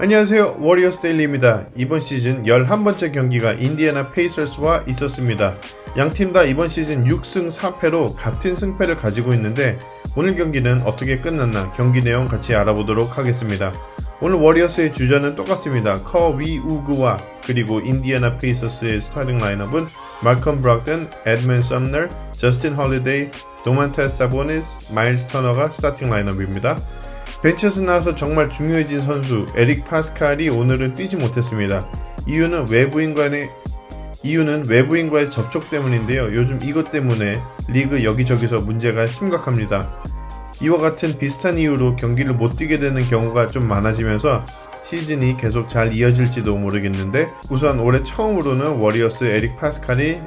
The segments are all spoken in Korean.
안녕하세요. 워리어스 데일리입니다. 이번 시즌 11번째 경기가 인디애나 페이서스와 있었습니다. 양팀 다 이번 시즌 6승 4패로 같은 승패를 가지고 있는데 오늘 경기는 어떻게 끝났나 경기 내용 같이 알아보도록 하겠습니다. 오늘 워리어스의 주전은 똑같습니다. 커위 우그와 그리고 인디애나 페이서스의 스타팅 라인업은 말컴 브락든, 에드먼 썸너, 저스틴 홀리데이, 도만타스 사보니스, 마일스 터너가 스타팅 라인업입니다. 벤치에서 나와서 정말 중요해진 선수 에릭 파스칼이 오늘은 뛰지 못했습니다. 이유는 외부인과의 접촉 때문인데요. 요즘 이것 때문에 리그 여기저기서 문제가 심각합니다. 이와 같은 비슷한 이유로 경기를 못 뛰게 되는 경우가 좀 많아지면서 시즌이 계속 잘 이어질지도 모르겠는데 우선 올해 처음으로는 워리어스 에릭 파스칼이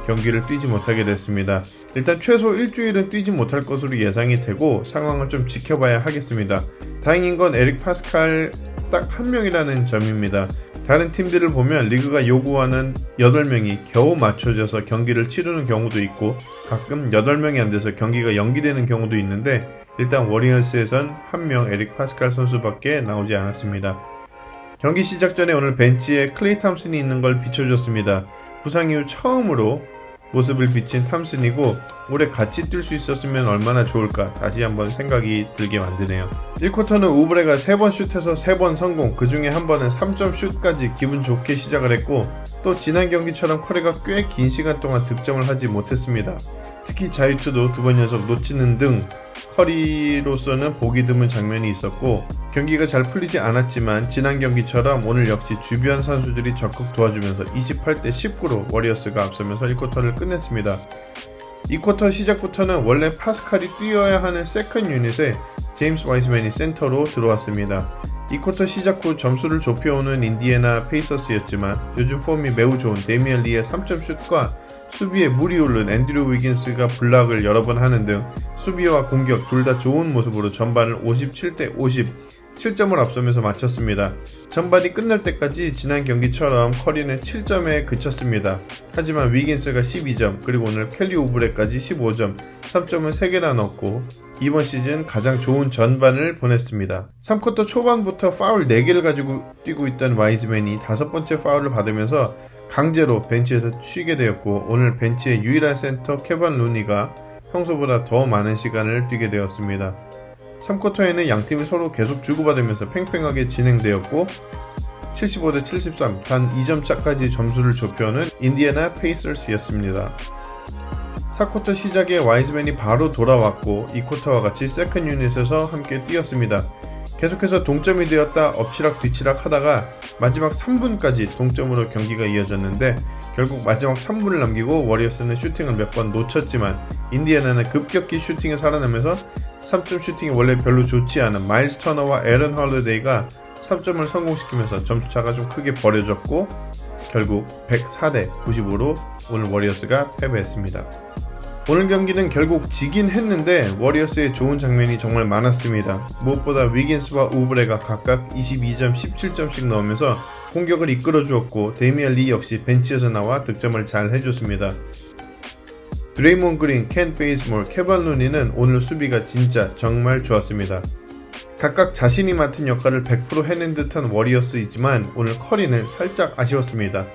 경기를 뛰지 못하게 됐습니다. 일단 최소 일주일은 뛰지 못할 것으로 예상이 되고 상황을 좀 지켜봐야 하겠습니다. 다행인 건 에릭 파스칼 딱 한 명이라는 점입니다. 다른 팀들을 보면 리그가 요구하는 8명이 겨우 맞춰져서 경기를 치르는 경우도 있고 가끔 8명이 안 돼서 경기가 연기되는 경우도 있는데 일단 워리어스에선 한 명 에릭 파스칼 선수밖에 나오지 않았습니다. 경기 시작 전에 오늘 벤치에 클레이 탐슨이 있는 걸 비춰줬습니다. 부상 이후 처음으로 모습을 비친 탐슨이고 올해 같이 뛸 수 있었으면 얼마나 좋을까 다시 한번 생각이 들게 만드네요. 1쿼터는 우브레가 3번 슛해서 3번 성공, 그 중에 한 번은 3점 슛까지 기분 좋게 시작을 했고 또 지난 경기처럼 커리가 꽤 긴 시간 동안 득점을 하지 못했습니다. 특히 자유투도 2번 연속 놓치는 등 커리로서는 보기 드문 장면이 있었고 경기가 잘 풀리지 않았지만 지난 경기처럼 오늘 역시 주변 선수들이 적극 도와주면서 28대 19로 워리어스가 앞서면서 1쿼터를 끝냈습니다. 2쿼터 시작부터는 원래 파스칼이 뛰어야 하는 세컨 유닛에 제임스 와이스맨이 센터로 들어왔습니다. 2쿼터 시작 후 점수를 좁혀오는 인디애나 페이서스였지만 요즘 폼이 매우 좋은 데미안 리의 3점 슛과 수비에 물이 오른 앤드류 위긴스가 블락을 여러 번 하는 등 수비와 공격 둘 다 좋은 모습으로 전반을 57대 50 7점을 앞서면서 마쳤습니다. 전반이 끝날 때까지 지난 경기처럼 커리는 7점에 그쳤습니다. 하지만 위긴스가 12점 그리고 오늘 켈리 오브레까지 15점 3점을 3개나 넣었고 이번 시즌 가장 좋은 전반을 보냈습니다. 3쿼터 초반부터 파울 4개를 가지고 뛰고 있던 와이즈맨이 5번째 파울을 받으면서 강제로 벤치에서 쉬게 되었고 오늘 벤치의 유일한 센터 케반 루니가 평소보다 더 많은 시간을 뛰게 되었습니다. 3쿼터에는 양팀이 서로 계속 주고받으면서 팽팽하게 진행되었고 75대 73 단 2점 차까지 점수를 좁혀오는 인디애나 페이서스였습니다. 4쿼터 시작에 와이즈맨이 바로 돌아왔고 2쿼터와 같이 세컨 유닛에서 함께 뛰었습니다. 계속해서 동점이 되었다 엎치락 뒤치락 하다가 마지막 3분까지 동점으로 경기가 이어졌는데 결국 마지막 3분을 남기고 워리어스는 슈팅을 몇 번 놓쳤지만 인디애나는 급격히 슈팅에 살아나면서 3점 슈팅이 원래 별로 좋지 않은 마일스 터너와 에런 홀리데이가 3점을 성공시키면서 점수차가 좀 크게 벌어졌고 결국 104대 95로 오늘 워리어스가 패배했습니다. 오늘 경기는 결국 지긴 했는데 워리어스의 좋은 장면이 정말 많았습니다. 무엇보다 위긴스와 우브레가 각각 22점, 17점씩 넣으면서 공격을 이끌어 주었고 데미안 리 역시 벤치에서 나와 득점을 잘 해줬습니다. 드레이몬 그린, 켄 베이스몰, 케반 루니는 오늘 수비가 진짜 정말 좋았습니다. 각각 자신이 맡은 역할을 100% 해낸 듯한 워리어스이지만 오늘 커리는 살짝 아쉬웠습니다.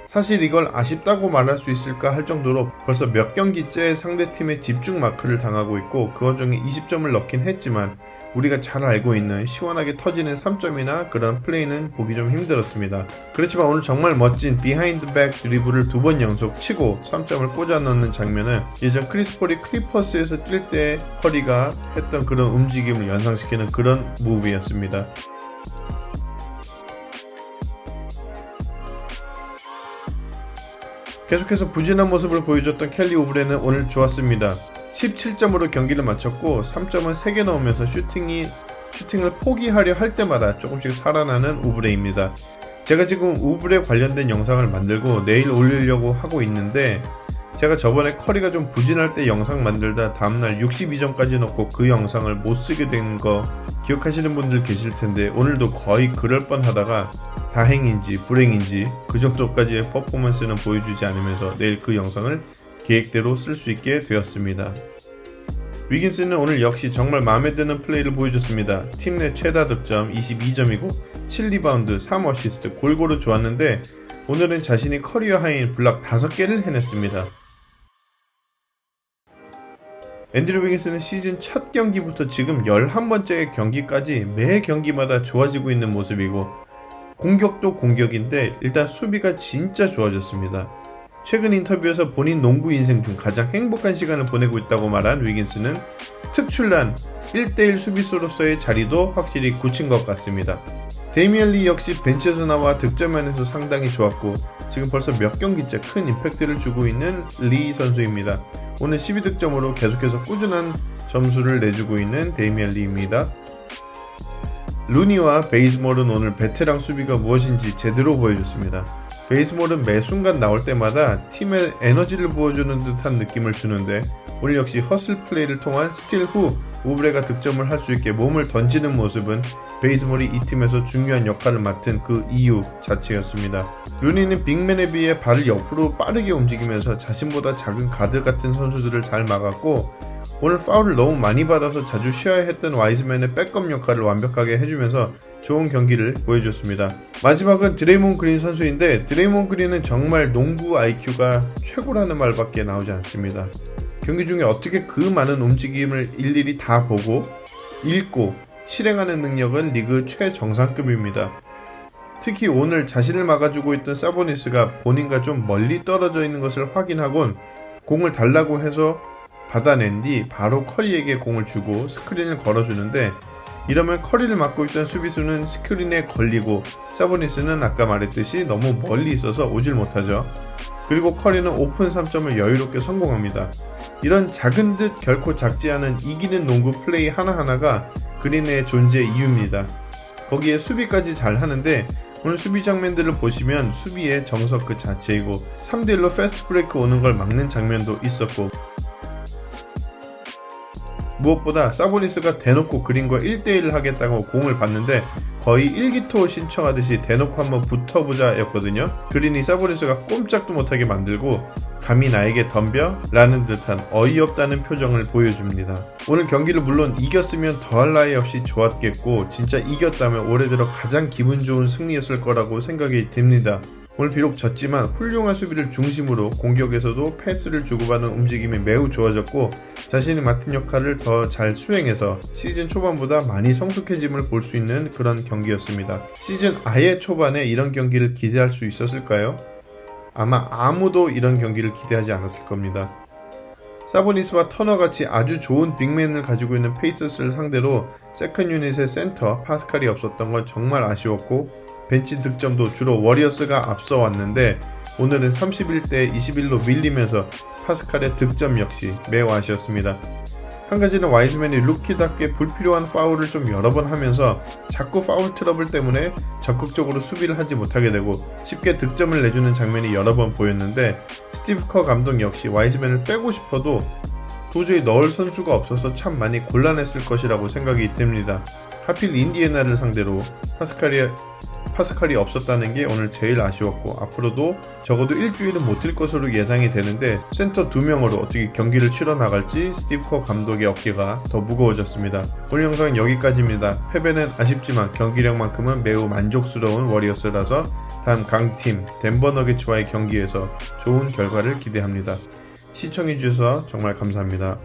사실 이걸 아쉽다고 말할 수 있을까 할 정도로 벌써 몇 경기째 상대팀의 집중 마크를 당하고 있고 그 와중에 20점을 넣긴 했지만 우리가 잘 알고 있는 시원하게 터지는 3점이나 그런 플레이는 보기 좀 힘들었습니다. 그렇지만 오늘 정말 멋진 비하인드 백 드리블을 2번 연속 치고 3점을 꽂아 넣는 장면은 예전 크리스 폴이 클리퍼스에서 뛸 때 커리가 했던 그런 움직임을 연상시키는 그런 무브였습니다. 계속해서 부진한 모습을 보여줬던 켈리 오브레는 오늘 좋았습니다. 17점으로 경기를 마쳤고 3점을 3개 넣으면서 슈팅을 포기하려 할 때마다 조금씩 살아나는 우브레입니다. 제가 지금 우브레 관련된 영상을 만들고 내일 올리려고 하고 있는데 제가 저번에 커리가 좀 부진할 때 영상 만들다 다음날 62점까지 넣고 그 영상을 못 쓰게 된 거 기억하시는 분들 계실 텐데 오늘도 거의 그럴 뻔 하다가 다행인지 불행인지 그 정도까지의 퍼포먼스는 보여주지 않으면서 내일 그 영상을 계획대로 쓸 수 있게 되었습니다. 위긴스는 오늘 역시 정말 마음에 드는 플레이를 보여줬습니다. 팀 내 최다 득점 22점이고 7리바운드, 3어시스트 골고루 좋았는데 오늘은 자신이 커리어 하이인 블락 5개를 해냈습니다. 앤드류 위긴스는 시즌 첫 경기부터 지금 11번째 경기까지 매 경기마다 좋아지고 있는 모습이고 공격도 공격인데 일단 수비가 진짜 좋아졌습니다. 최근 인터뷰에서 본인 농구 인생 중 가장 행복한 시간을 보내고 있다고 말한 위긴스는 특출난 1대1 수비수로서의 자리도 확실히 굳힌 것 같습니다. 데이미언 리 역시 벤치에서 나와 득점면에서 상당히 좋았고 지금 벌써 몇 경기째 큰 임팩트를 주고 있는 리 선수입니다. 오늘 12득점으로 계속해서 꾸준한 점수를 내주고 있는 데이미언 리입니다. 루니와 베이스몰은 오늘 베테랑 수비가 무엇인지 제대로 보여줬습니다. 베이스몰은 매 순간 나올 때마다 팀에 에너지를 부어주는 듯한 느낌을 주는데 오늘 역시 허슬 플레이를 통한 스틸 후 우브레가 득점을 할 수 있게 몸을 던지는 모습은 베이스몰이 이 팀에서 중요한 역할을 맡은 그 이유 자체였습니다. 루니는 빅맨에 비해 발을 옆으로 빠르게 움직이면서 자신보다 작은 가드 같은 선수들을 잘 막았고 오늘 파울을 너무 많이 받아서 자주 쉬어야 했던 와이즈맨의 백업 역할을 완벽하게 해주면서 좋은 경기를 보여줬습니다. 마지막은 드레이몬 그린 선수인데 드레이몬 그린은 정말 농구 IQ가 최고라는 말밖에 나오지 않습니다. 경기 중에 어떻게 그 많은 움직임을 일일이 다 보고 읽고 실행하는 능력은 리그 최정상급입니다. 특히 오늘 자신을 막아주고 있던 사보니스가 본인과 좀 멀리 떨어져 있는 것을 확인하곤 공을 달라고 해서 받아낸 뒤 바로 커리에게 공을 주고 스크린을 걸어주는데 이러면 커리를 막고 있던 수비수는 스크린에 걸리고 사보니스는 아까 말했듯이 너무 멀리 있어서 오질 못하죠. 그리고 커리는 오픈 3점을 여유롭게 성공합니다. 이런 작은 듯 결코 작지 않은 이기는 농구 플레이 하나하나가 그린의 존재 이유입니다. 거기에 수비까지 잘 하는데 오늘 수비 장면들을 보시면 수비의 정석 그 자체이고 3대1로 패스트 브레이크 오는 걸 막는 장면도 있었고 무엇보다 사보니스가 대놓고 그린과 1대1을 하겠다고 공을 받는데 거의 일기토 신청하듯이 대놓고 한번 붙어보자 였거든요. 그린이 사보니스가 꼼짝도 못하게 만들고 감히 나에게 덤벼? 라는 듯한 어이없다는 표정을 보여줍니다. 오늘 경기를 물론 이겼으면 더할 나위 없이 좋았겠고 진짜 이겼다면 올해 들어 가장 기분 좋은 승리였을 거라고 생각이 듭니다. 오늘 비록 졌지만 훌륭한 수비를 중심으로 공격에서도 패스를 주고받는 움직임이 매우 좋아졌고 자신이 맡은 역할을 더 잘 수행해서 시즌 초반보다 많이 성숙해짐을 볼 수 있는 그런 경기였습니다. 시즌 아예 초반에 이런 경기를 기대할 수 있었을까요? 아마 아무도 이런 경기를 기대하지 않았을 겁니다. 사보니스와 터너같이 아주 좋은 빅맨을 가지고 있는 페이서스를 상대로 세컨 유닛의 센터 파스칼이 없었던 건 정말 아쉬웠고 벤치 득점도 주로 워리어스가 앞서 왔는데 오늘은 31대 21로 밀리면서 파스칼의 득점 역시 매우 아쉬웠습니다. 한 가지는 와이즈맨이 루키답게 불필요한 파울을 좀 여러 번 하면서 자꾸 파울 트러블 때문에 적극적으로 수비를 하지 못하게 되고 쉽게 득점을 내주는 장면이 여러 번 보였는데 스티브 커 감독 역시 와이즈맨을 빼고 싶어도 도저히 넣을 선수가 없어서 참 많이 곤란했을 것이라고 생각이 듭니다. 하필 인디애나를 상대로 파스칼이 없었다는 게 오늘 제일 아쉬웠고 앞으로도 적어도 일주일은 못 뛸 것으로 예상이 되는데 센터 2명으로 어떻게 경기를 치러 나갈지 스티브 커 감독의 어깨가 더 무거워졌습니다. 오늘 영상은 여기까지입니다. 패배는 아쉽지만 경기력만큼은 매우 만족스러운 워리어스라서 다음 강팀 덴버 너게츠와의 경기에서 좋은 결과를 기대합니다. 시청해주셔서 정말 감사합니다.